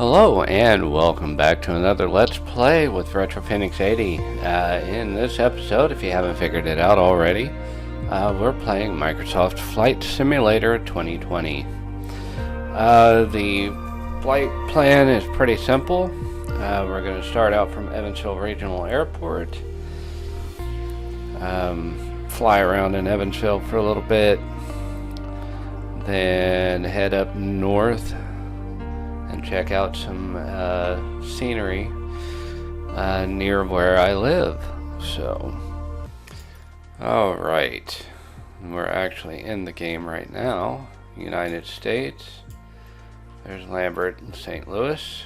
Hello and welcome back to another Let's Play with Retro Phoenix 80. In this episode, if you haven't figured it out already, we're playing Microsoft Flight Simulator 2020. The flight plan is pretty simple. We're going to start out from Evansville Regional Airport, fly around in Evansville for a little bit, then head up north and check out some scenery near where I live. So, alright, we're actually in the game right now. United States. There's Lambert and St. Louis.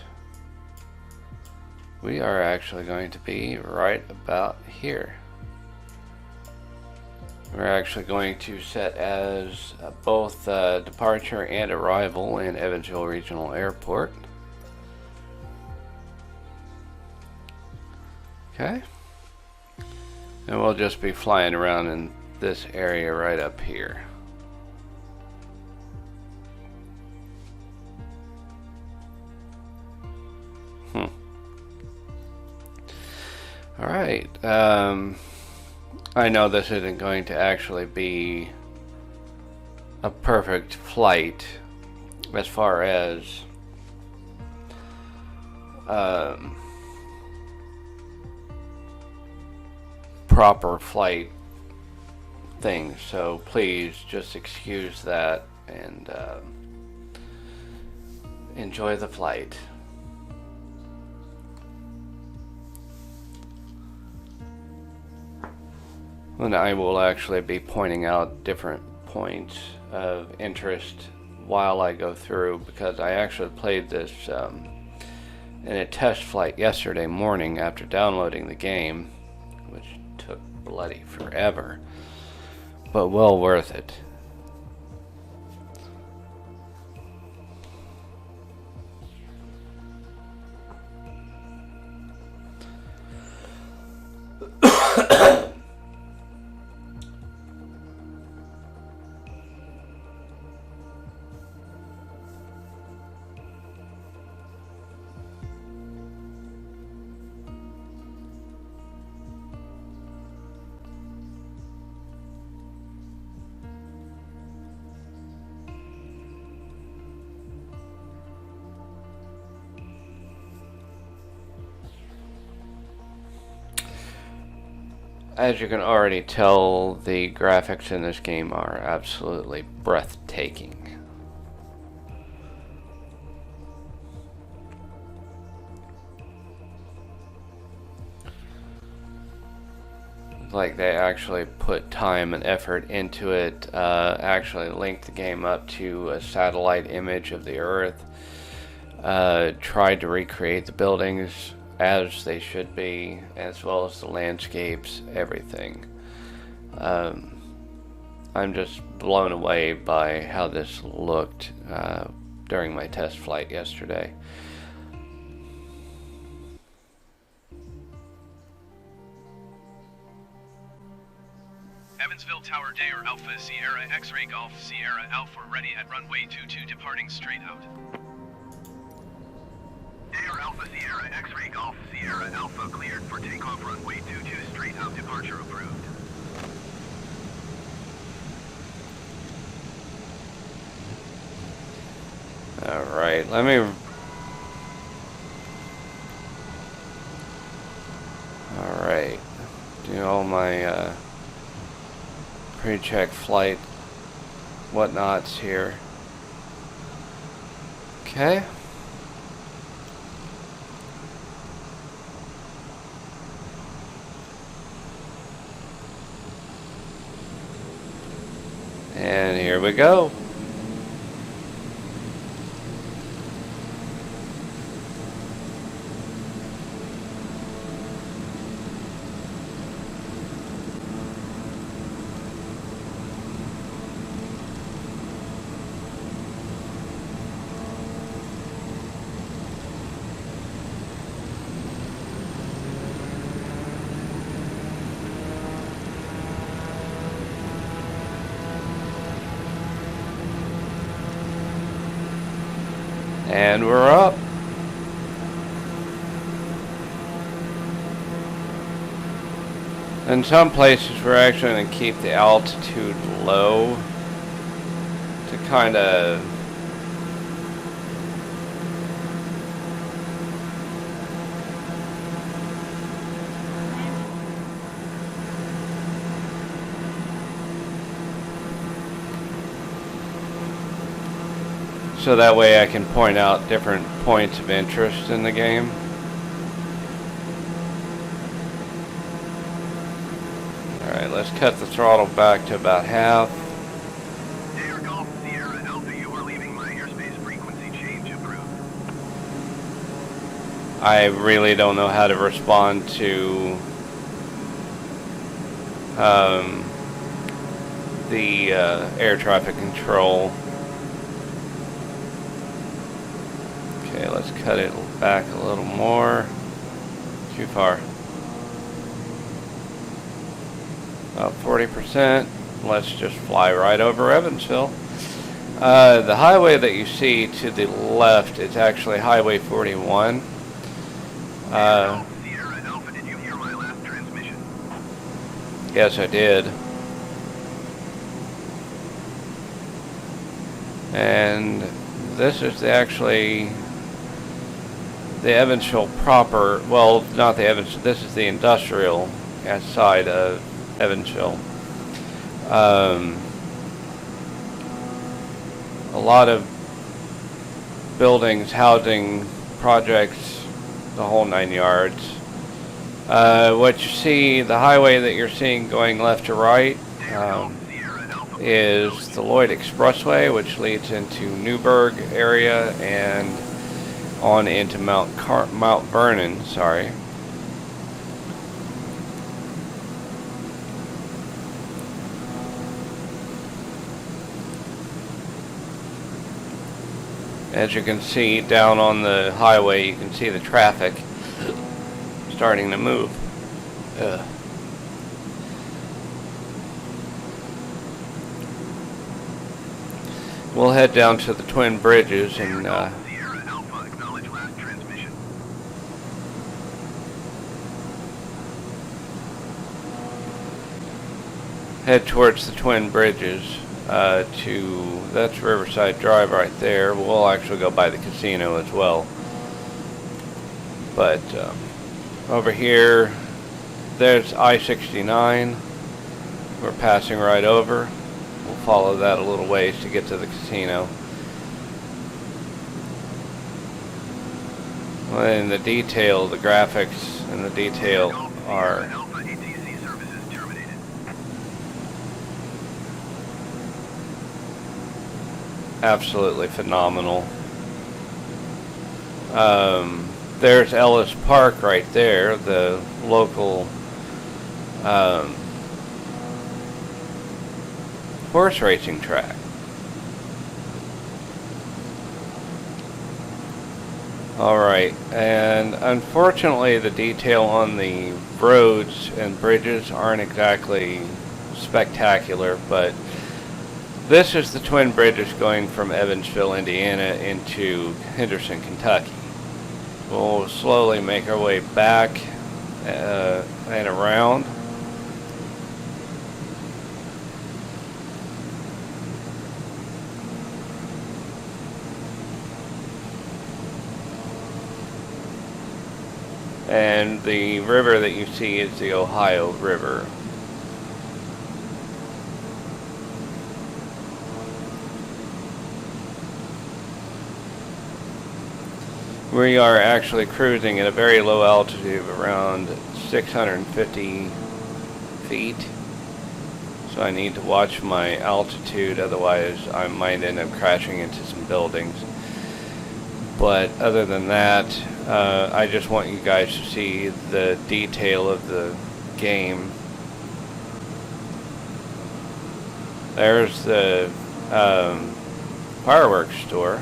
We are actually going to be right about here. We're actually going to set as both departure and arrival in Evansville Regional Airport. Okay. And we'll just be flying around in this area right up here. Alright. I know this isn't going to actually be a perfect flight as far as proper flight things, so please just excuse that and enjoy the flight. And I will actually be pointing out different points of interest while I go through, because I actually played this in a test flight yesterday morning after downloading the game, which took bloody forever, but well worth it. As you can already tell, the graphics in this game are absolutely breathtaking. Like they actually put time and effort into it, actually linked the game up to a satellite image of the Earth, tried to recreate the buildings as they should be, as well as the landscapes, everything. I'm just blown away by how this looked during my test flight yesterday. Evansville Tower Dare Alpha Sierra X-Ray Golf Sierra Alpha ready at runway 22 departing straight out. Dare Alpha Sierra X-Ray Golf Sierra Alpha cleared for takeoff runway 22 straight out, departure approved. Alright, let me... Alright, do all my pre-check flight whatnots here. Okay. And here we go. And we're up. In some places, we're actually going to keep the altitude low to kind of so that way I can point out different points of interest in the game. Alright, let's cut the throttle back to about half. Air Golf Sierra Alpha, you are leaving my airspace. Frequency change approved. I really don't know how to respond to the air traffic control. Okay, let's cut it back a little more. Too far. About 40%. Let's just fly right over Evansville. The highway that you see to the left is actually Highway 41. Sierra Alpha, did you hear my last transmission? Yes, I did. And this is actually the Evansville proper. Well, not the Evansville. This is the industrial side of Evansville. A lot of buildings, housing projects, the whole 9 yards. What you see, the highway that you're seeing going left to right, is the Lloyd Expressway, which leads into Newburgh area and on into Mount Vernon. Sorry. As you can see down on the highway, you can see the traffic starting to move. We'll head down to the Twin Bridges and Sierra Alpha, acknowledge last transmission. head towards the Twin Bridges that's Riverside Drive right there. We'll actually go by the casino as well. But over here, there's I-69. We're passing right over. We'll follow that a little ways to get to the casino. And the detail, the graphics and the detail are Alpha ATC services terminated. absolutely phenomenal. There's Ellis Park right there, the local horse racing track. Alright, and unfortunately the detail on the roads and bridges aren't exactly spectacular, but this is the Twin Bridges going from Evansville, Indiana into Henderson, Kentucky. We'll slowly make our way back and around. And the river that you see is the Ohio River. We are actually cruising at a very low altitude of around 650 feet. So I need to watch my altitude, otherwise I might end up crashing into some buildings. But other than that, I just want you guys to see the detail of the game. There's the fireworks store.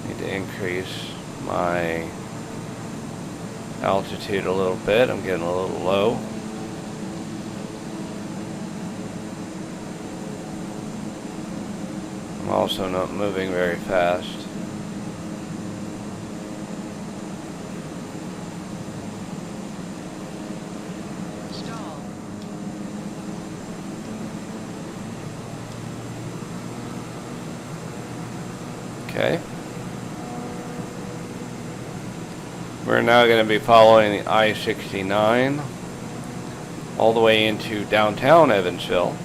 Need to increase my altitude a little bit. I'm getting a little low. I'm also not moving very fast. Okay. We're now going to be following the I-69 all the way into downtown Evansville.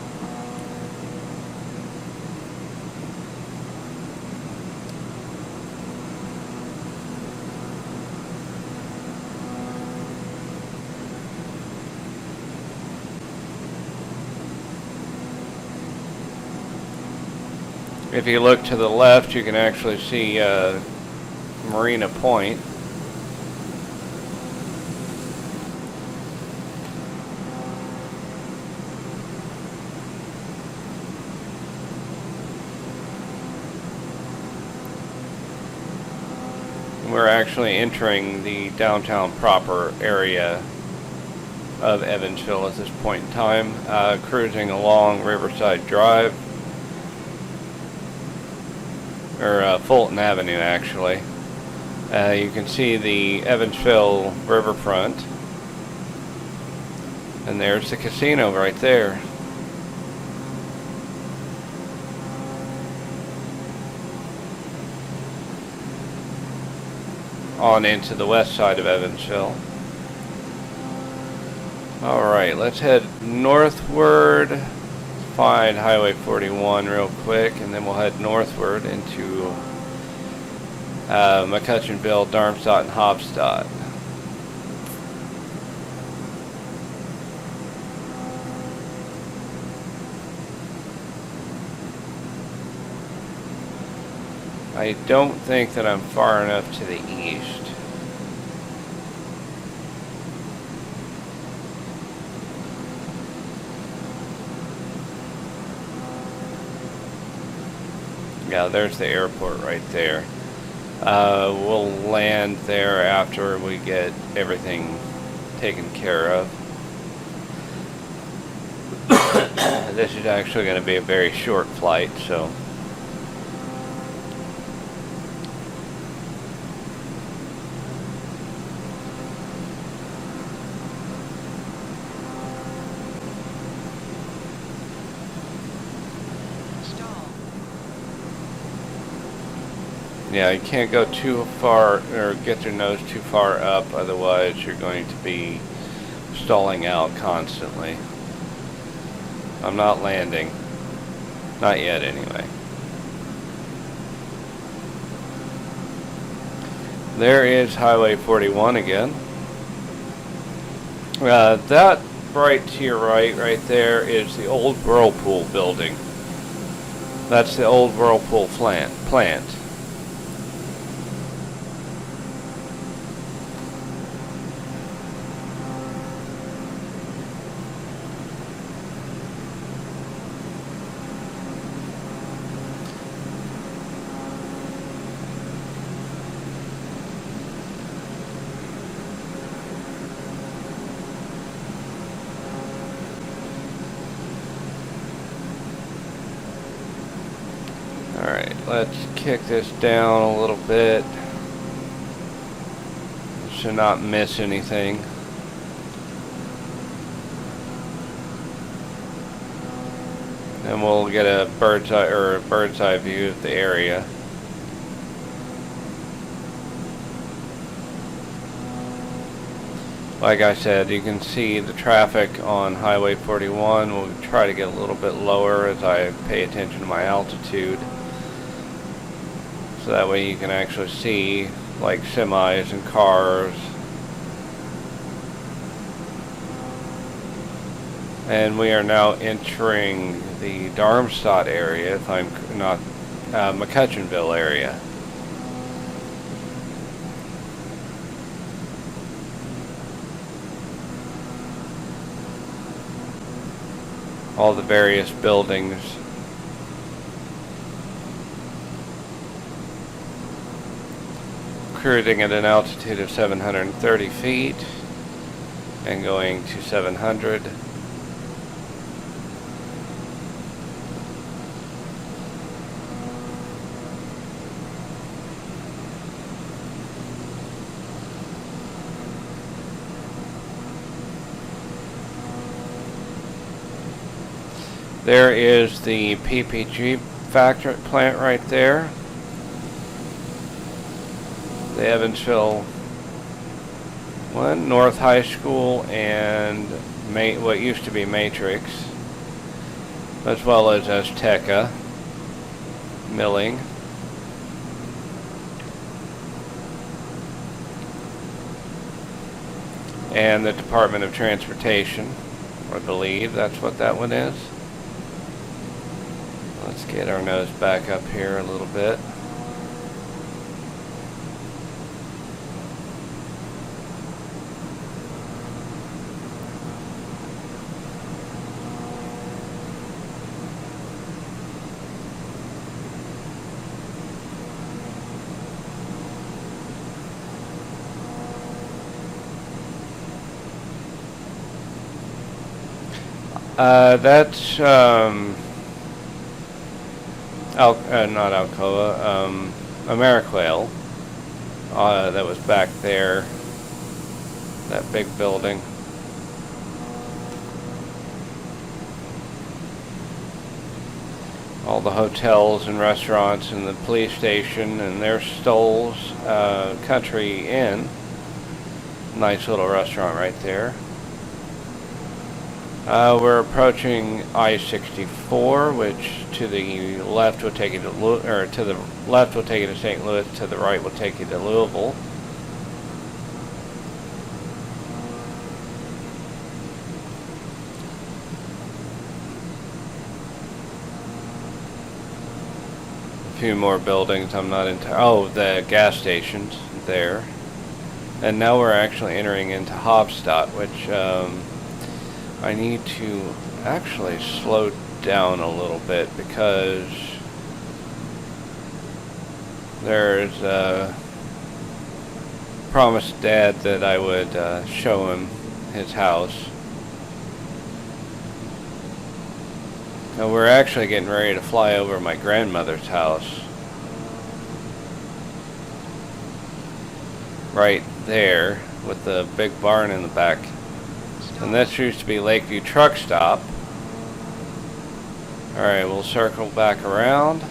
If you look to the left, you can actually see Marina Point. We're actually entering the downtown proper area of Evansville at this point in time, cruising along Riverside Drive. Or Fulton Avenue, actually. You can see the Evansville riverfront, and there's the casino right there. On into the west side of Evansville. Alright, let's head northward. Find Highway 41 real quick, and then we'll head northward into McCutcheonville, Darmstadt, and Hofstadt. I don't think that I'm far enough to the east. Yeah, there's the airport right there. We'll land there after we get everything taken care of. This is actually going to be a very short flight, so. Yeah, you can't go too far or get your nose too far up, otherwise you're going to be stalling out constantly. I'm not landing. Not yet, anyway. There is Highway 41 again. That right to your right there is the old Whirlpool building. That's the old Whirlpool plant. Alright, let's kick this down a little bit to not miss anything. And we'll get a bird's eye view of the area. Like I said, you can see the traffic on Highway 41. We'll try to get a little bit lower as I pay attention to my altitude. So that way you can actually see like semis and cars. And we are now entering the Darmstadt area, if I'm not, McCutcheonville area. All the various buildings. Cruising at an altitude of 730 feet and going to 700. There is the PPG factory plant right there. the Evansville one, North High School, and what used to be Matrix, as well as Azteca Milling. And the Department of Transportation, I believe that's what that one is. Let's get our nose back up here a little bit. That's not Alcoa, Ameriquail. That was back there, that big building. All the hotels and restaurants and the police station, and there's Stoll's Country Inn. Nice little restaurant right there. We're approaching I-64, which to the left will take you to to the left will take you to St. Louis, to the right will take you to Louisville. A few more buildings. I'm not into. Oh, the gas stations there. And now we're actually entering into Hofstadt, which I need to actually slow down a little bit because there's promised Dad that I would show him his house. Now we're actually getting ready to fly over my grandmother's house. Right there with the big barn in the back. And this used to be Lakeview Truck Stop. Alright, we'll circle back around.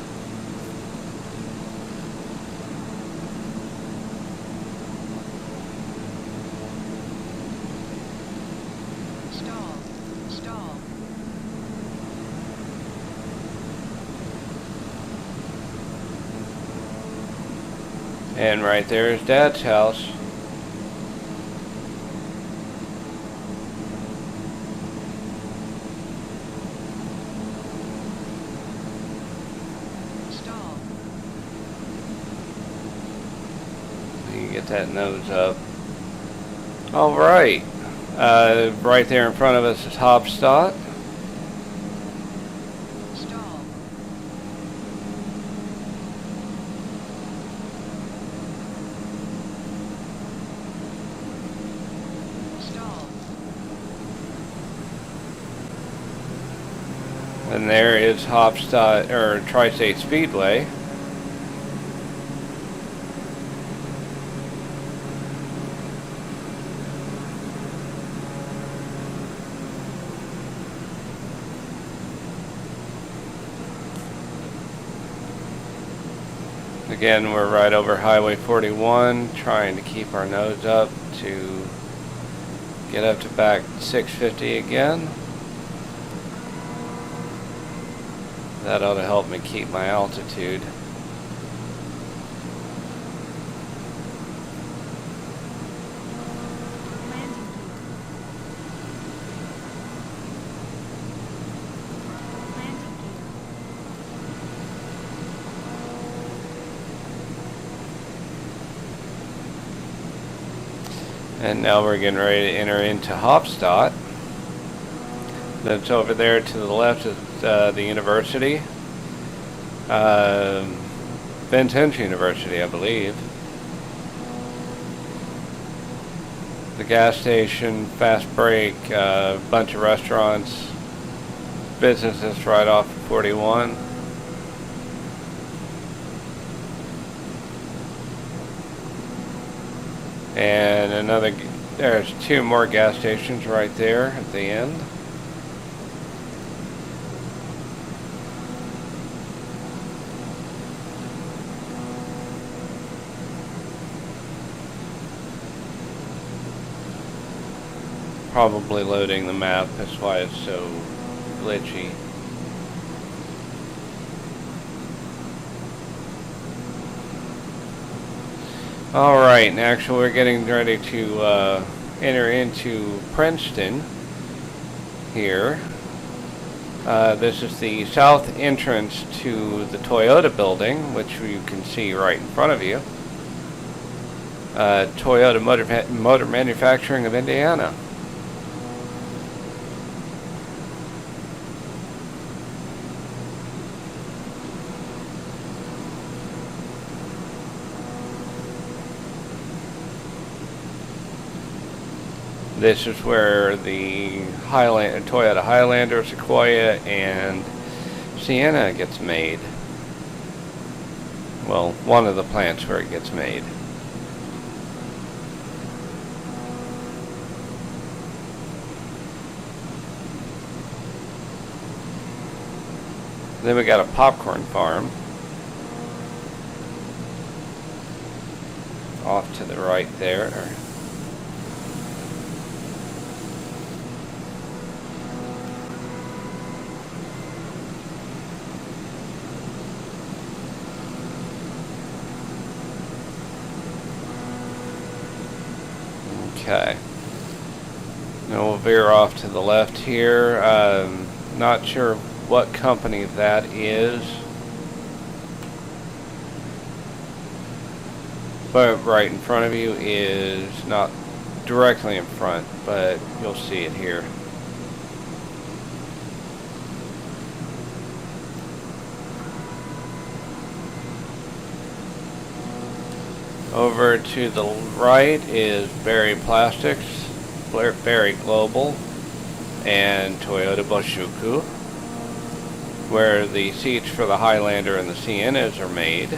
Stall. And right there is Dad's house. Get that nose up. Alright. Right there in front of us is Hofstadt. And there is Hofstadt, or Tri-State Speedway. Again, we're right over Highway 41, trying to keep our nose up to get up to back 650 again. That ought to help me keep my altitude. And now we're getting ready to enter into Hofstadt. That's over there to the left is the university. Vincennes University, I believe. The gas station, fast break, bunch of restaurants, businesses right off 41. And there's two more gas stations right there at the end. probably loading the map. That's why it's so glitchy. Alright, and actually we're getting ready to enter into Princeton here. This is the south entrance to the Toyota building, which you can see right in front of you. Toyota Motor Manufacturing of Indiana. This is where the Toyota Highlander, Sequoia, and Sienna gets made. Well, one of the plants where it gets made. Then we got a popcorn farm off to the right there. Okay. Now we'll veer off to the left here. Not sure what company that is, but right in front of you is not directly in front, but you'll see it here. Over to the right is Berry Plastics, Berry Global, and Toyota Boshuku, where the seats for the Highlander and the Siennas are made.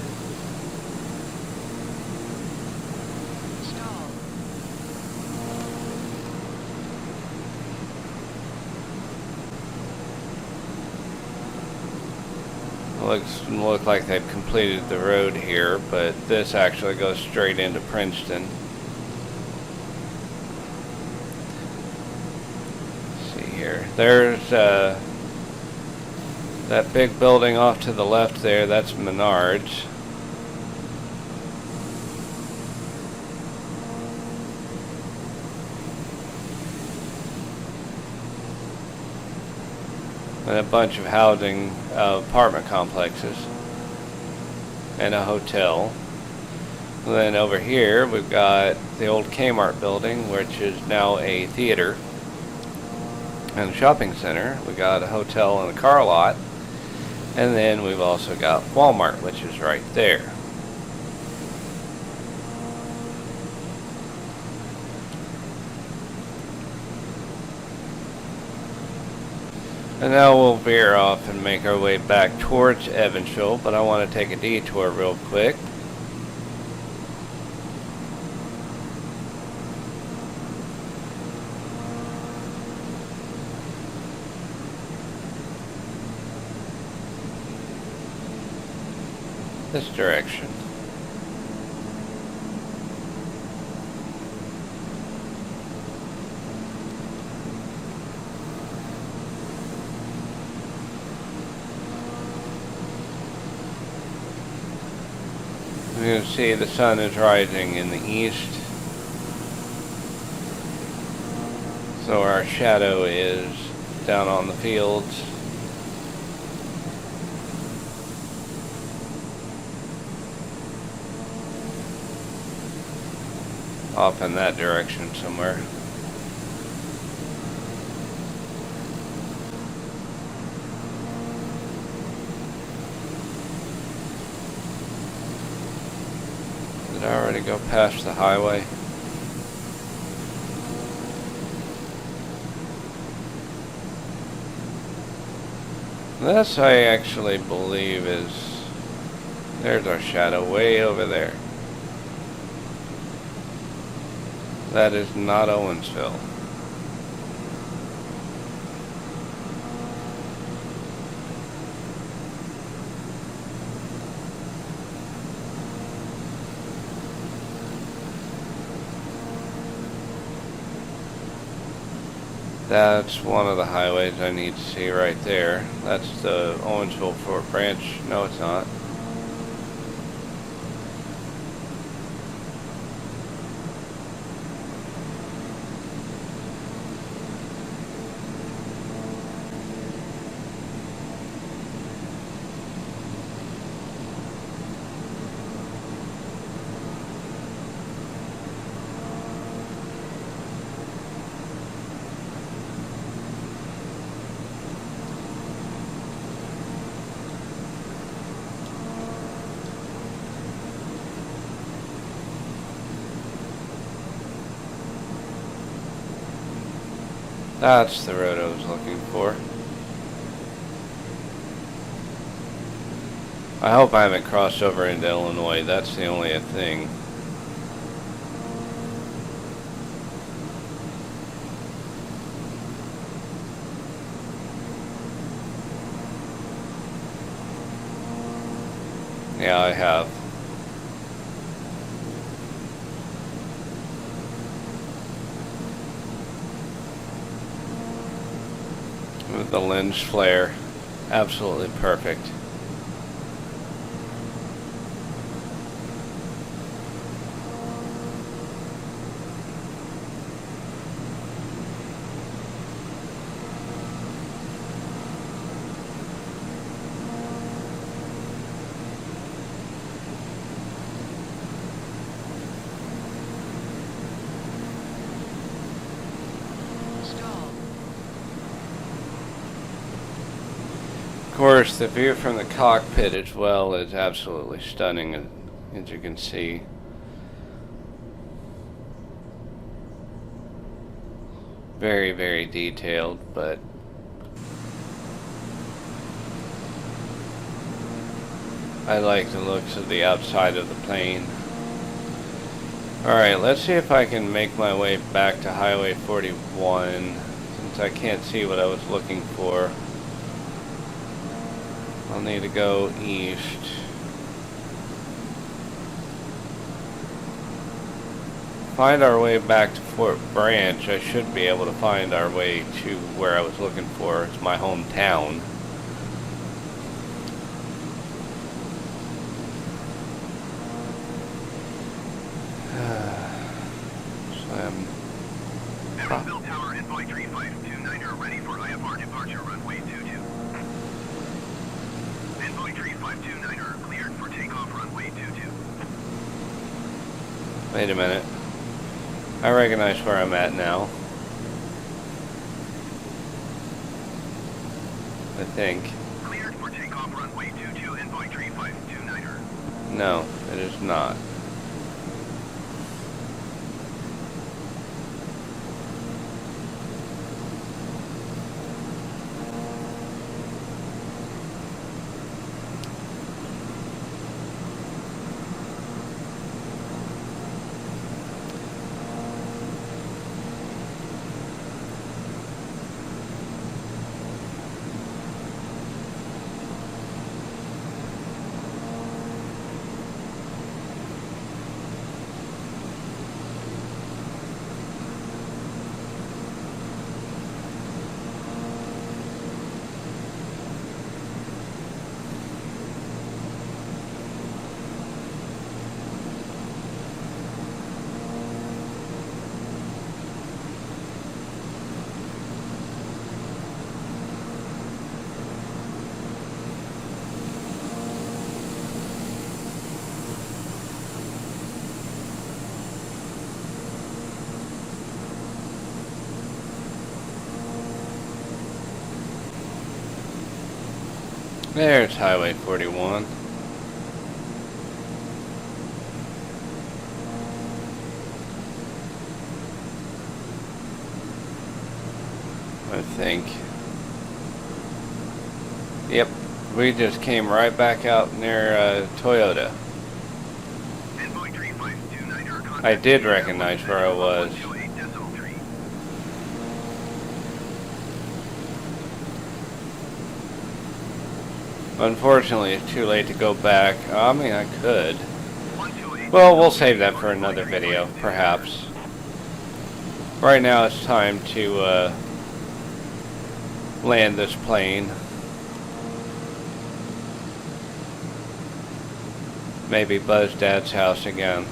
Look like they've completed the road here, but this actually goes straight into Princeton. Let's see here. There's that big building off to the left there. That's Menards. And a bunch of housing apartment complexes and a hotel. And then over here we've got the old Kmart building, which is now a theater and a shopping center. We got a hotel and a car lot, and then we've also got Walmart, which is right there. And now we'll veer off and make our way back towards Evansville, but I want to take a detour real quick. This direction. You can see the sun is rising in the east, so our shadow is down on the fields. Off in that direction somewhere. Did I already go past the highway? This I actually believe is... There's our shadow way over there. That is not Owensville. That's one of the highways I need to see right there. That's the Owensville Fort Branch. No, it's not. That's the road I was looking for. I hope I haven't crossed over into Illinois. That's the only thing. Yeah, I have. With the lens flare. Absolutely perfect. Of course, the view from the cockpit as well is absolutely stunning, as you can see. Very, very detailed, but I like the looks of the outside of the plane. Alright, let's see if I can make my way back to Highway 41, since I can't see what I was looking for. I'll need to go east. Find our way back to Fort Branch. I should be able to find our way to where I was looking for. It's my hometown. Evansville Tower, envoy 3529er, ready for IFR departure, runway 22. Envoy 3529er, cleared for takeoff, runway 22. Wait a minute. I recognize where I'm at now. I think. Cleared for takeoff, runway 22, envoy 3529er. No, it is not. There's Highway 41. I think. Yep, we just came right back out near Toyota. I did recognize where I was. Unfortunately, it's too late to go back. I mean, I could. Well, we'll save that for another video, perhaps. Right now, it's time to land this plane. Maybe buzz Dad's house again.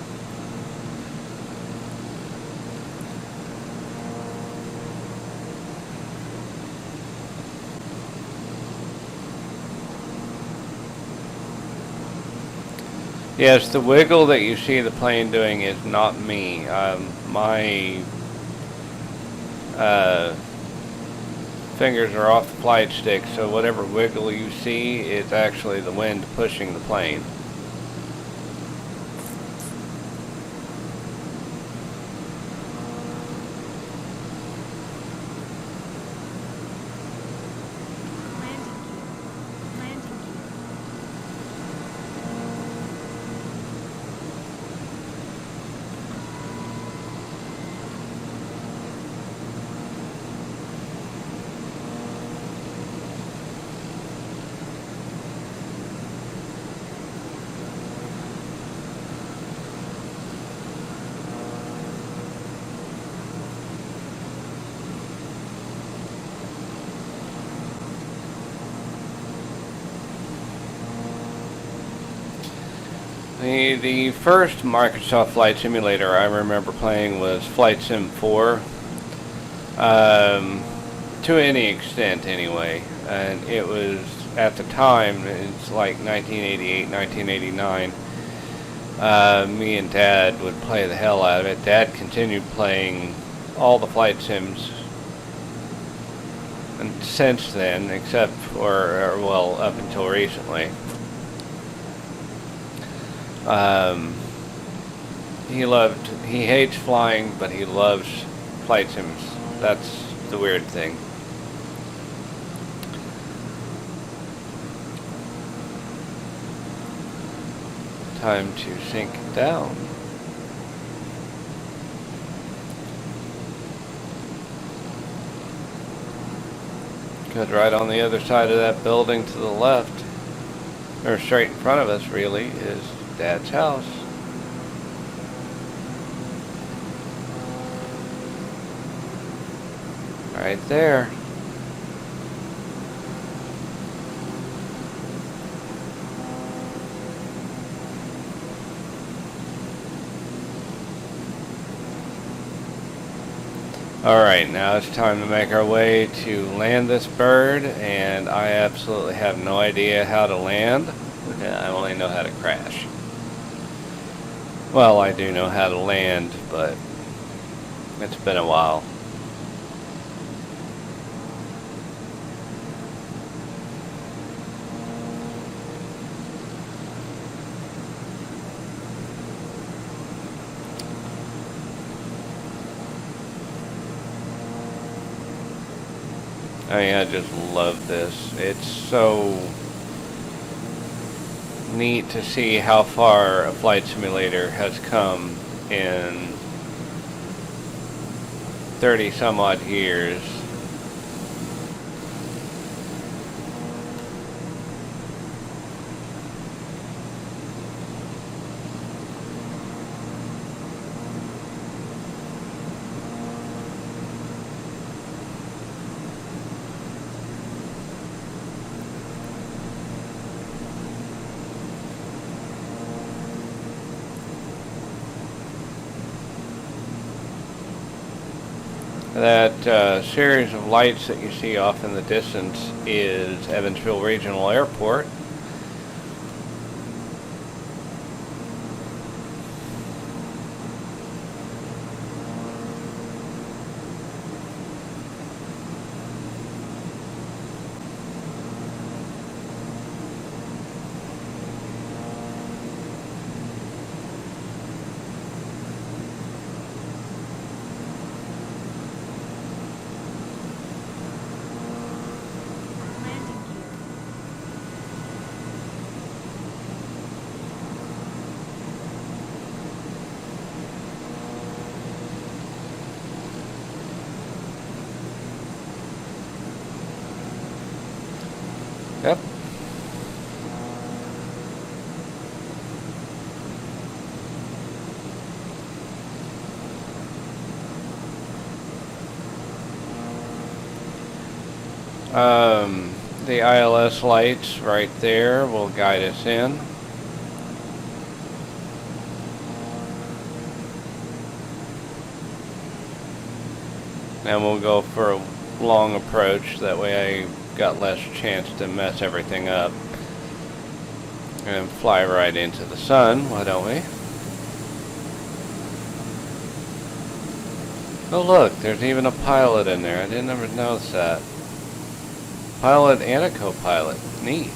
Yes, the wiggle that you see the plane doing is not me. My fingers are off the flight stick, so whatever wiggle you see is actually the wind pushing the plane. The first Microsoft Flight Simulator I remember playing was Flight Sim 4, to any extent anyway, and it was, at the time, it's like 1988, 1989, me and Dad would play the hell out of it. Dad continued playing all the flight sims and since then, except for, well, up until recently. He hates flying, but he loves flight sims. That's the weird thing. Time to sink down. Because right on the other side of that building to the left, or straight in front of us really, is Dad's house. Right there. Alright, now it's time to make our way to land this bird, and I absolutely have no idea how to land. I only know how to crash. Well, I do know how to land, but it's been a while. I mean, I just love this. It's so neat to see how far a flight simulator has come in 30 some odd years. That series of lights that you see off in the distance is Evansville Regional Airport. Yep. The ILS lights right there will guide us in. And we'll go for a long approach, that way I got less chance to mess everything up. And fly right into the sun, why don't we? Oh look, there's even a pilot in there. I didn't ever notice that. Pilot and a co-pilot. Neat.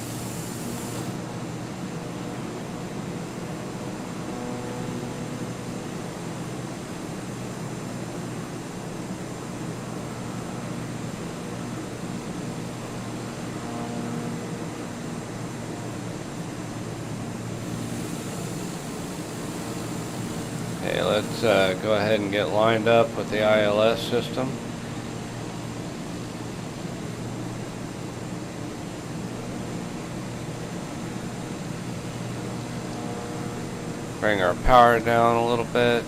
Okay, let's go ahead and get lined up with the ILS system. Bring our power down a little bit.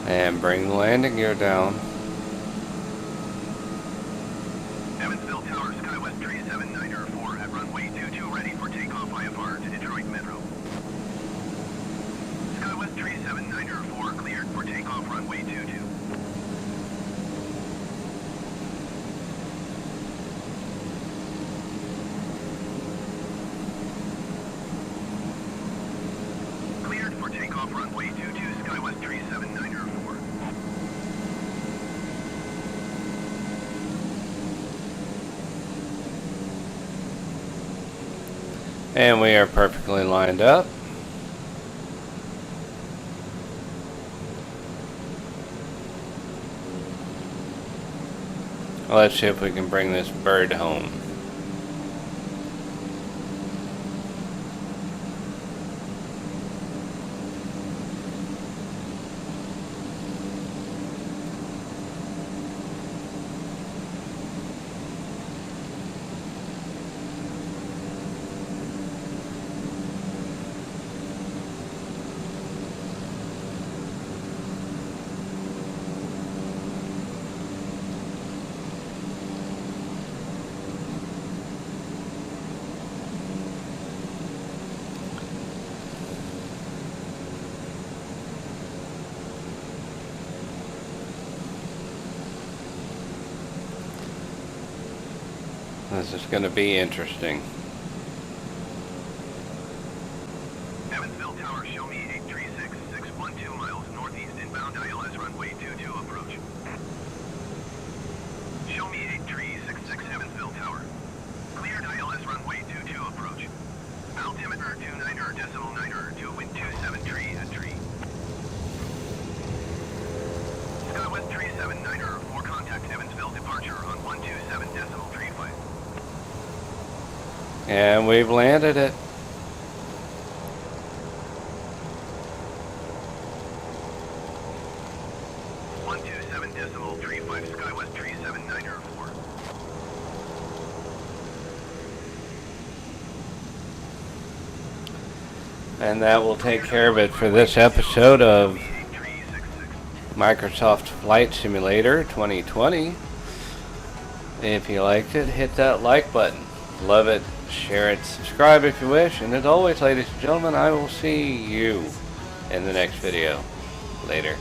And bring the landing gear down. Evansville Tower, SkyWest 37904 at runway 22 ready for takeoff IFR to Detroit Metro. SkyWest 37904 cleared for takeoff runway 22. Cleared for takeoff runway 22, SkyWest 37904. And we are perfectly lined up. Let's see if we can bring this bird home. This is going to be interesting. Evansville Tower, show me 836, 612 miles northeast inbound ILS runway 22 approach. Show me 8366 Evansville Tower. Cleared ILS runway 22 approach. Altimeter 29.9 to wind 273 at tree. SkyWest 379 for contact Evansville departure on 127.35. And we've landed it. SkyWest 37904. And that will take care of it for this episode of Microsoft Flight Simulator 2020. If you liked it, hit that like button. Love it, share it, subscribe if you wish, and as always, ladies and gentlemen, I will see you in the next video. Later.